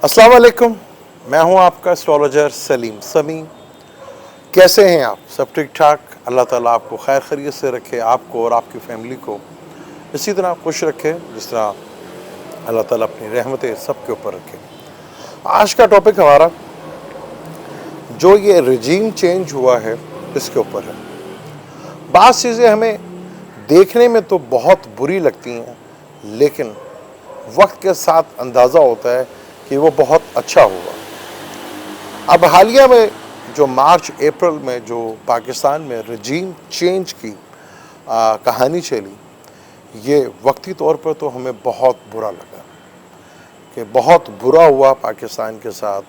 अस्सलाम वालेकुम। मैं हूं आपका एस्ट्रोलॉजर सलीम समी। कैसे हैं आप? सब ठीक ठाक? अल्लाह ताला आपको खैर खैरियत से रखे, आपको और आपकी फैमिली को इसी तरह खुश रखे जिस तरह अल्लाह ताला अपनी रहमतें सबके ऊपर रखे। आज का टॉपिक हमारा जो ये रिजीम चेंज हुआ है इसके ऊपर है। बात चीज़ें हमें देखने में तो बहुत बुरी लगती हैं, लेकिन वक्त के साथ अंदाज़ा होता है कि वो बहुत अच्छा हुआ। अब हालिया में जो मार्च अप्रैल में जो पाकिस्तान में रिजीम चेंज की कहानी चली, ये वक्ती तौर पर तो हमें बहुत बुरा लगा कि बहुत बुरा हुआ पाकिस्तान के साथ,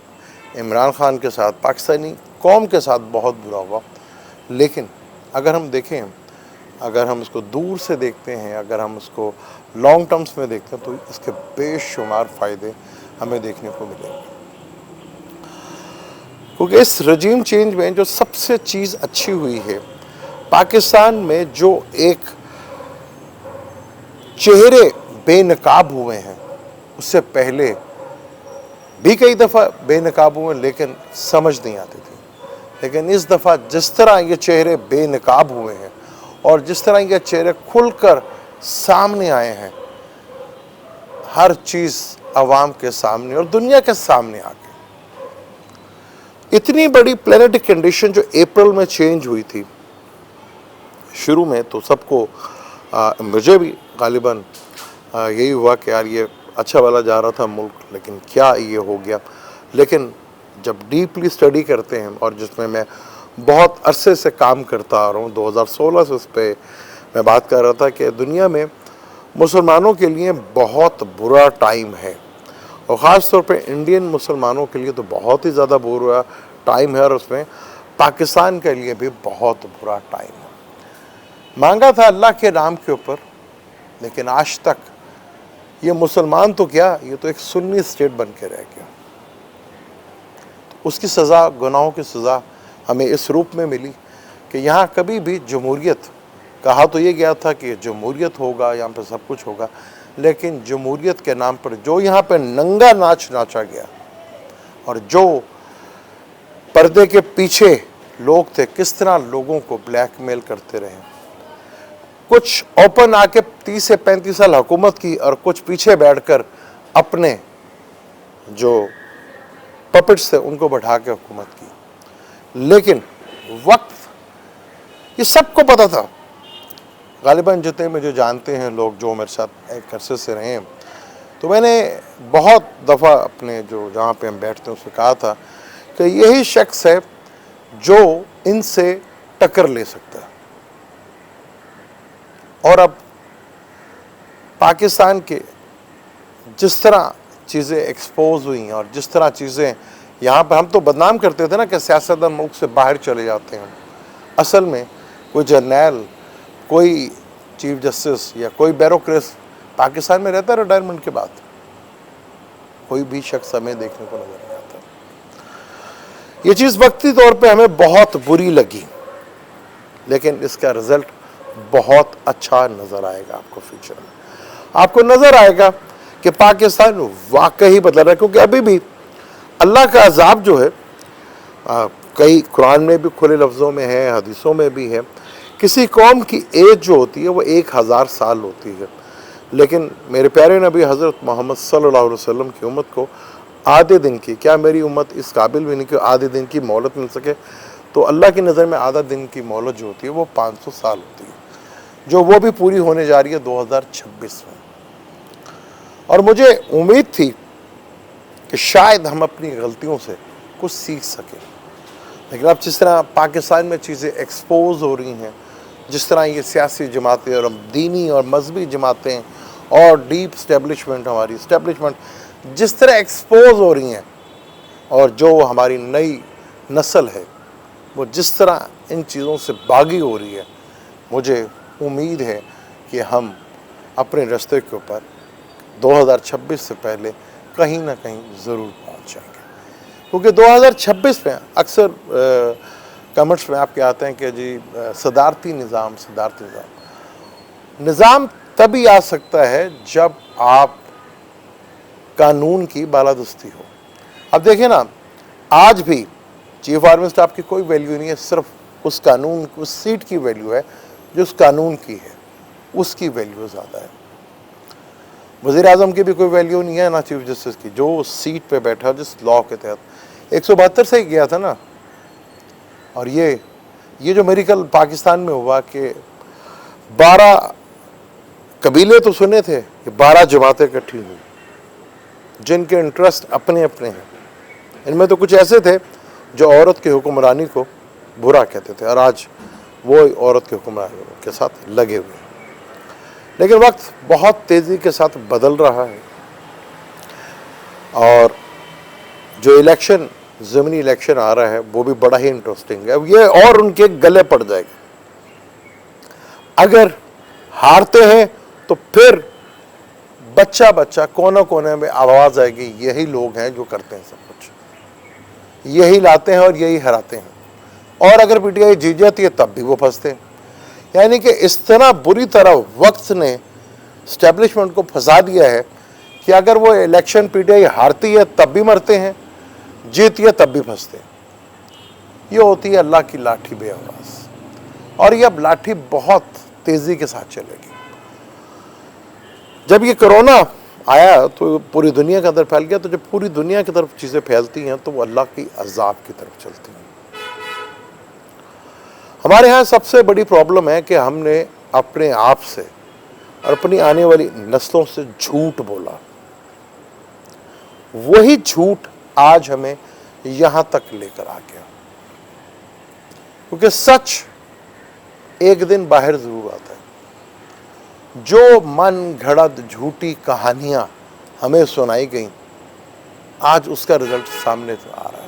इमरान खान के साथ, पाकिस्तानी कौम के साथ बहुत बुरा हुआ। लेकिन अगर हम देखें, अगर हम इसको दूर से देखते हैं, अगर हम इसको लॉन्ग टर्म्स में देखते हैं, तो इसके बेशुमार फ़ायदे हमें देखने को मिलेंगे। क्योंकि इस रजीम चेंज में जो सबसे चीज़ अच्छी हुई है, पाकिस्तान में जो एक चेहरे बेनकाब हुए हैं, उससे पहले भी कई दफ़ा बेनकाब हुए लेकिन समझ नहीं आती थी। लेकिन इस दफ़ा जिस तरह ये चेहरे बेनकाब हुए हैं और जिस तरह ये चेहरे खुलकर सामने आए हैं, हर चीज़ अवाम के सामने और दुनिया के सामने आ गई। इतनी बड़ी प्लेनेटिक कंडीशन जो अप्रैल में चेंज हुई थी, शुरू में तो सबको मुझे भी गालिबन यही हुआ कि यार ये अच्छा वाला जा रहा था मुल्क, लेकिन क्या ये हो गया। लेकिन जब डीपली स्टडी करते हैं, और जिसमें मैं बहुत अरसे से काम करता आ रहा हूँ, 2016 से उस पर मैं बात कर रहा था कि दुनिया में मुसलमानों के लिए बहुत बुरा टाइम है, और ख़ास तौर पे इंडियन मुसलमानों के लिए तो बहुत ही ज़्यादा बुरा टाइम है, और उसमें पाकिस्तान के लिए भी बहुत बुरा टाइम है। मांगा था अल्लाह के नाम के ऊपर, लेकिन आज तक ये मुसलमान तो क्या, ये तो एक सुन्नी स्टेट बन के रह गया। तो उसकी सज़ा, गुनाहों की सज़ा हमें इस रूप में मिली कि यहाँ कभी भी जमहूरियत, कहा तो ये गया था कि जमहूरियत होगा, यहाँ पर सब कुछ होगा, लेकिन जमहूरियत के नाम पर जो यहाँ पे नंगा नाच नाचा गया, और जो पर्दे के पीछे लोग थे, किस तरह लोगों को ब्लैकमेल करते रहे। कुछ ओपन आके 30 से 35 साल हुकूमत की, और कुछ पीछे बैठकर अपने जो पपेट्स थे उनको बैठा के हुकूमत की। लेकिन वक्त, ये सबको पता था। गालिबन जितने में जो जानते हैं लोग, जो मेरे साथ एक अरसे से रहे हैं, तो मैंने बहुत दफ़ा अपने जो जहाँ पे हम बैठते हैं उससे कहा था कि यही शख्स है जो इनसे टक्कर ले सकता है। और अब पाकिस्तान के जिस तरह चीज़ें एक्सपोज हुई और जिस तरह चीज़ें यहाँ पर, हम तो बदनाम करते थे ना कि सियासतदान मुल्क से बाहर चले जाते हैं। असल में कोई जर्नैल, कोई चीफ जस्टिस या कोई ब्यूरोक्रेट पाकिस्तान में रहता है रिटायरमेंट के बाद, कोई भी शख्स हमें देखने को नजर नहीं आता। ये चीज़ वक्ती तौर पे हमें बहुत बुरी लगी, लेकिन इसका रिजल्ट बहुत अच्छा नज़र आएगा आपको फ्यूचर में। आपको नज़र आएगा कि पाकिस्तान वाकई बदल रहा है, क्योंकि अभी भी अल्लाह का अजाब जो है, कई कुरान में भी खुले लफ्ज़ों में है, हदीसों में भी है। किसी कौम की एज जो होती है वो 1000 साल होती है, लेकिन मेरे प्यारे नबी हज़रत मोहम्मद सल्लल्लाहु अलैहि वसल्लम की उम्मत को आधे दिन की, क्या मेरी उम्मत इस काबिल भी नहीं कि आधे दिन की मोहलत मिल सके, तो अल्लाह की नज़र में आधा दिन की मोहलत जो होती है वो 500 साल होती है, जो वो भी पूरी होने जा रही है 2026 में। और मुझे उम्मीद थी कि शायद हम अपनी गलतियों से कुछ सीख सकें, लेकिन अब जिस तरह पाकिस्तान में चीज़ें एक्सपोज हो रही हैं, जिस तरह ये सियासी जमातें और दीनी और मजहबी जमातें और डीप स्टैब्लिशमेंट, हमारी इस्टेब्लिशमेंट जिस तरह एक्सपोज हो रही हैं, और जो हमारी नई नस्ल है वो जिस तरह इन चीज़ों से बागी हो रही है, मुझे उम्मीद है कि हम अपने रास्ते के ऊपर 2026 से पहले कहीं ना कहीं ज़रूर पहुंच जाएंगे। क्योंकि 2026 में अक्सर कमेंट्स में आपके आते हैं कि जी सदारती निज़ाम, सदारती निज़ाम तभी आ सकता है जब आप कानून की बालादस्ती हो, अब देखिए ना, आज भी चीफ आर्मी स्टाफ की कोई वैल्यू नहीं है, सिर्फ उस कानून, उस सीट की वैल्यू है जो उस कानून की है, उसकी वैल्यू ज़्यादा है। वज़ीर आज़म की भी कोई वैल्यू नहीं है, ना चीफ जस्टिस की, जो उस सीट पे बैठा जिस लॉ के तहत 172 से ही गया था ना। और ये जो मेरिकल पाकिस्तान में हुआ कि 12 कबीले तो सुने थे कि 12 जमातें इकट्ठी हुई जिनके इंटरेस्ट अपने अपने हैं। इनमें तो कुछ ऐसे थे जो औरत की हुक्मरानी को बुरा कहते थे और आज वो औरत के हुक्मरानी के साथ लगे हुए हैं। लेकिन वक्त बहुत तेज़ी के साथ बदल रहा है और जो इलेक्शन, ज़मीनी इलेक्शन आ रहा है वो भी बड़ा ही इंटरेस्टिंग है। अब ये और उनके गले पड़ जाएगा। अगर हारते हैं तो फिर बच्चा बच्चा कोने कोने में आवाज़ आएगी, यही लोग हैं जो करते हैं सब कुछ, यही लाते हैं और यही हराते हैं। और अगर पीटीआई जीत जाती है तब भी वो फंसते हैं। यानी कि इस तरह बुरी तरह वक्त ने एस्टेब्लिशमेंट को फंसा दिया है कि अगर वो इलेक्शन पीटीआई हारती है तब भी मरते हैं, जीतती है तब भी फंसते हैं। ये होती है अल्लाह की लाठी बेआवाज़। और ये अब लाठी बहुत तेज़ी के साथ चलेगी। जब ये कोरोना आया तो पूरी दुनिया के अंदर फैल गया, तो जब पूरी दुनिया की तरफ चीज़ें फैलती हैं तो वो अल्लाह की अज़ाब की तरफ चलती हैं। हमारे यहाँ सबसे बड़ी प्रॉब्लम है कि हमने अपने आप से और अपनी आने वाली नस्लों से झूठ बोला। वही झूठ आज हमें यहाँ तक लेकर आ गया, क्योंकि सच एक दिन बाहर ज़रूर आता है। जो मन घड़त झूठी कहानियां हमें सुनाई गई, आज उसका रिजल्ट सामने से आ रहा है।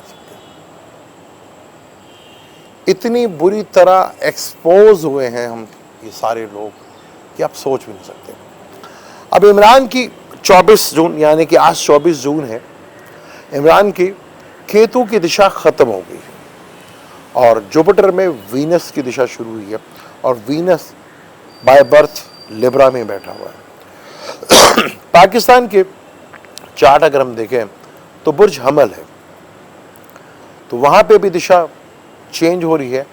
इतनी बुरी तरह एक्सपोज हुए हैं हम ये सारे लोग कि आप सोच भी नहीं सकते। अब इमरान की 24 जून यानी कि आज 24 जून है, इमरान की केतु की दिशा ख़त्म हो गई और जुपिटर में वीनस की दिशा शुरू हुई है और वीनस बाय बर्थ लिब्रा में बैठा हुआ है। पाकिस्तान के चार्ट अगर हम देखें तो बुर्ज हमल है, तो वहाँ पे भी दिशा चेंज हो रही है।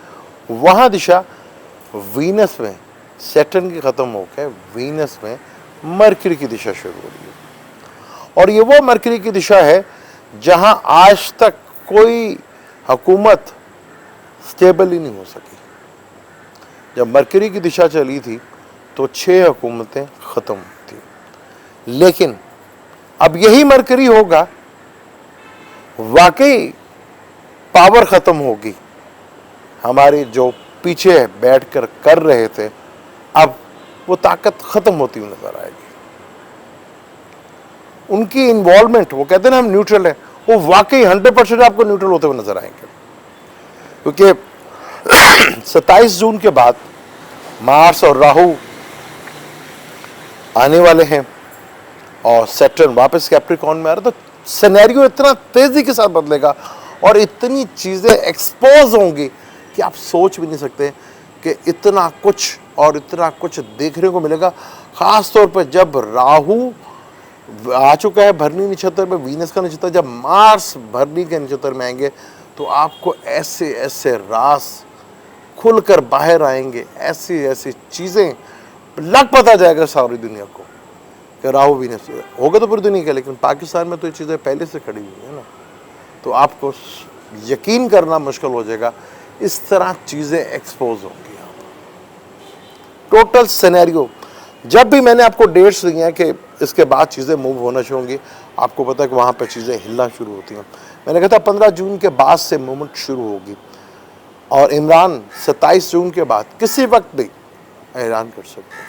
वहाँ दिशा वीनस में सैटर्न की ख़त्म होकर वीनस में मरकरी की दिशा शुरू हो रही है। और ये वो मरकरी की दिशा है जहाँ आज तक कोई हुकूमत स्टेबल ही नहीं हो सकी। जब मरकरी की दिशा चली थी तो 6 हुकूमतें ख़त्म थी, लेकिन अब यही मरकरी होगा, वाकई पावर ख़त्म होगी। हमारे जो पीछे बैठकर कर रहे थे, अब वो ताकत ख़त्म होती हुई नज़र आएगी। उनकी इन्वॉल्वमेंट, वो कहते हैं ना हम न्यूट्रल हैं, वो वाकई 100% आपको न्यूट्रल होते हुए नज़र आएंगे। क्योंकि 27 जून के बाद मार्स और राहु आने वाले हैं और सैटर्न वापस कैप्रिकॉर्न में आ रहा है, तो सिनेरियो इतना तेज़ी के साथ बदलेगा और इतनी चीज़ें एक्सपोज होंगी कि आप सोच भी नहीं सकते कि इतना कुछ और इतना कुछ देखने को मिलेगा। ख़ास तौर पर जब राहु आ चुका है भरनी नक्षत्र में, वीनस का नक्षत्र, जब मार्स भरनी के नक्षत्र में आएंगे तो आपको ऐसे ऐसे राज खुलकर बाहर आएंगे, ऐसी ऐसी चीज़ें लग पता जाएगा सारी दुनिया को कि राहु वीनस होगा तो पूरी दुनिया का। लेकिन पाकिस्तान में तो ये चीज़ें पहले से खड़ी हुई है ना, तो आपको यकीन करना मुश्किल हो जाएगा। इस तरह चीज़ें एक्सपोज होंगी। टोटल सिनेरियो, जब भी मैंने आपको डेट्स दी हैं कि इसके बाद चीज़ें मूव होना शुरू होंगी, आपको पता है कि वहाँ पर चीज़ें हिलना शुरू होती हैं। मैंने कहा था 15 जून के बाद से मूवमेंट शुरू होगी और इमरान 27 जून के बाद किसी वक्त भी ऐलान कर सकते हैं।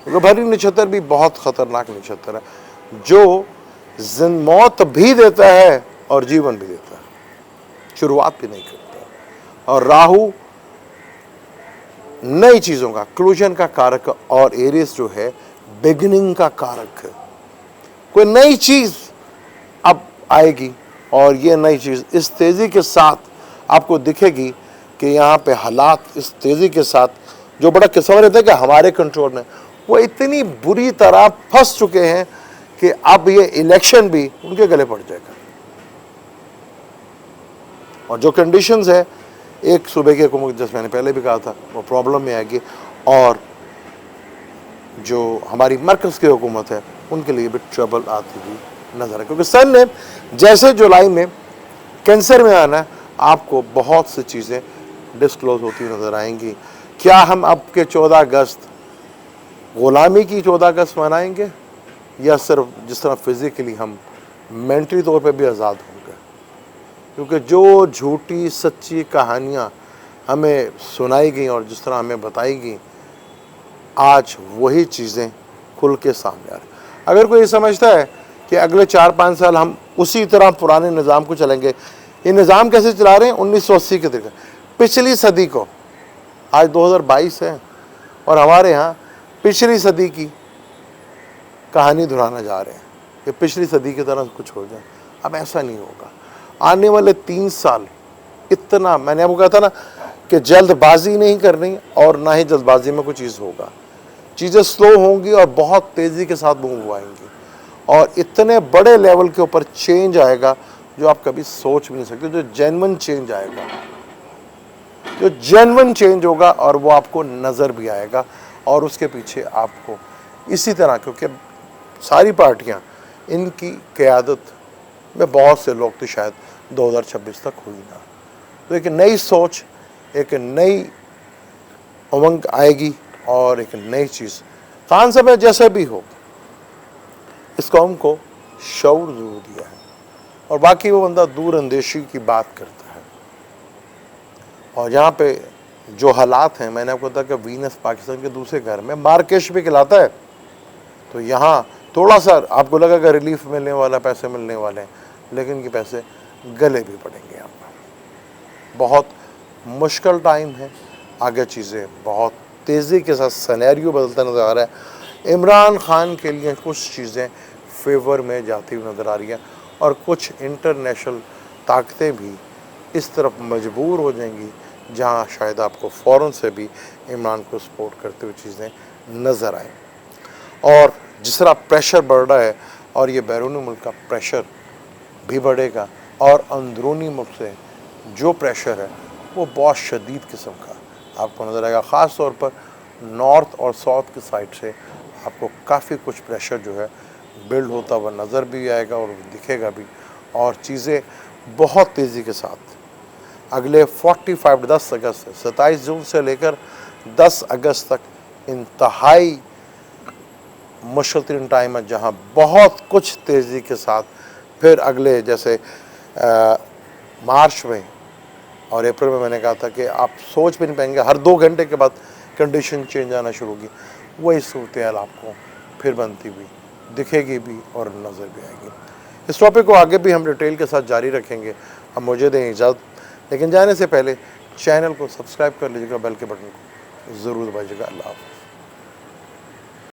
क्योंकि भरनी नक्षत्र भी बहुत ख़तरनाक नक्षत्र है, जो मौत भी देता है और जीवन भी देता है, शुरुआत भी नहीं करता। और राहु नई चीज़ों का, क्लूजन का कारक और एरियस जो है बिगिनिंग का कारक है। कोई नई चीज़ अब आएगी और ये नई चीज़ इस तेज़ी के साथ आपको दिखेगी कि यहाँ पे हालात इस तेज़ी के साथ जो बड़ा किस्म रहता है कि हमारे कंट्रोल में, वो इतनी बुरी तरह फंस चुके हैं कि अब ये इलेक्शन भी उनके गले पड़ जाएगा। और जो कंडीशंस है, एक सूबे की हुकूमत, जैसे मैंने पहले भी कहा था, वो प्रॉब्लम में आएगी, और जो हमारी मरकज़ की हुकूमत है उनके लिए भी ट्रबल आती हुई नज़र है। क्योंकि सन ने जैसे जुलाई में कैंसर में आना है, आपको बहुत सी चीज़ें डिस्क्लोज होती हुई नज़र आएंगी। क्या हम अब के 14 अगस्त ग़ुलामी की 14 अगस्त मनाएंगे, या सिर्फ जिस तरह फिज़िकली हम मेंटली तौर पे भी आज़ाद होंगे? क्योंकि जो झूठी सच्ची कहानियाँ हमें सुनाई गई और जिस तरह हमें बताई गई, आज वही चीज़ें खुल के सामने आ रही। अगर कोई समझता है कि अगले 4-5 साल हम उसी तरह पुराने निज़ाम को चलेंगे, ये निज़ाम कैसे चला रहे हैं 1980 के तरीके, पिछली सदी को, आज 2022 है और हमारे यहाँ पिछली सदी की कहानी दोहराना जा रहे हैं कि पिछली सदी की तरह कुछ हो जाए। अब ऐसा नहीं होगा। आने वाले 3 साल इतना, मैंने आपको कहा था ना कि जल्दबाजी नहीं करनी और ना ही जल्दबाजी में कोई चीज़ होगा। चीज़ें स्लो होंगी और बहुत तेज़ी के साथ मूव आएंगी, और इतने बड़े लेवल के ऊपर चेंज आएगा जो आप कभी सोच भी नहीं सकते। जो जेन्युइन चेंज आएगा, जो जेन्युइन चेंज होगा, और वो आपको नज़र भी आएगा, और उसके पीछे आपको इसी तरह, क्योंकि सारी पार्टियां, इनकी क़यादत में बहुत से लोग तो शायद 2026 तक हुई ना, तो एक नई सोच, एक नई उमंग आएगी और एक नई चीज़। खान साहब ने जैसे भी हो इस कौम को शऊर ज़रूर दिया है, और बाकी वो बंदा दूर अंदेशी की बात करता है। और यहाँ पे जो हालात हैं, मैंने आपको बताया कि वीनस पाकिस्तान के दूसरे घर में मार्केश भी खिलाता है, तो यहाँ थोड़ा सा आपको लगेगा रिलीफ मिलने वाला, पैसे मिलने वाले हैं, लेकिन ये पैसे गले भी पड़ेंगे। यहाँ पर बहुत मुश्किल टाइम है, आगे चीज़ें बहुत तेज़ी के साथ सिनेरियो बदलता नज़र आ रहा है। इमरान खान के लिए कुछ चीज़ें फेवर में जाती हुई नज़र आ रही हैं, और कुछ इंटरनेशनल ताकतें भी इस तरफ मजबूर हो जाएंगी जहाँ शायद आपको फ़ौरन से भी इमरान को सपोर्ट करते हुए चीज़ें नज़र आएँ। और जिस तरह प्रेशर बढ़ रहा है, और ये बैरूनी मुल्क का प्रेशर भी बढ़ेगा, और अंदरूनी मुल्क से जो प्रेशर है वो बहुत शदीद किस्म का आपको नज़र आएगा। ख़ास तौर पर नॉर्थ और साउथ की साइड से आपको काफ़ी कुछ प्रेशर जो है बिल्ड होता हुआ नज़र भी आएगा और दिखेगा भी, और चीज़ें बहुत तेज़ी के साथ अगले 10 अगस्त से 27 जून से लेकर 10 अगस्त तक इंतहाई मुश्किल टाइम है, जहाँ बहुत कुछ तेज़ी के साथ फिर अगले, जैसे मार्च में और अप्रैल में मैंने कहा था कि आप सोच भी नहीं पाएंगे, हर 2 घंटे के बाद कंडीशन चेंज आना शुरू होगी। वही सूरत हाल आपको फिर बनती हुई दिखेगी भी और नज़र भी आएगी। इस टॉपिक को आगे भी हम डिटेल के साथ जारी रखेंगे। अब मुझे दें इजाज़त, लेकिन जाने से पहले चैनल को सब्सक्राइब कर लीजिएगा, बेल के बटन को ज़रूर दबाइएगा। अल्लाह हाफ़िज़।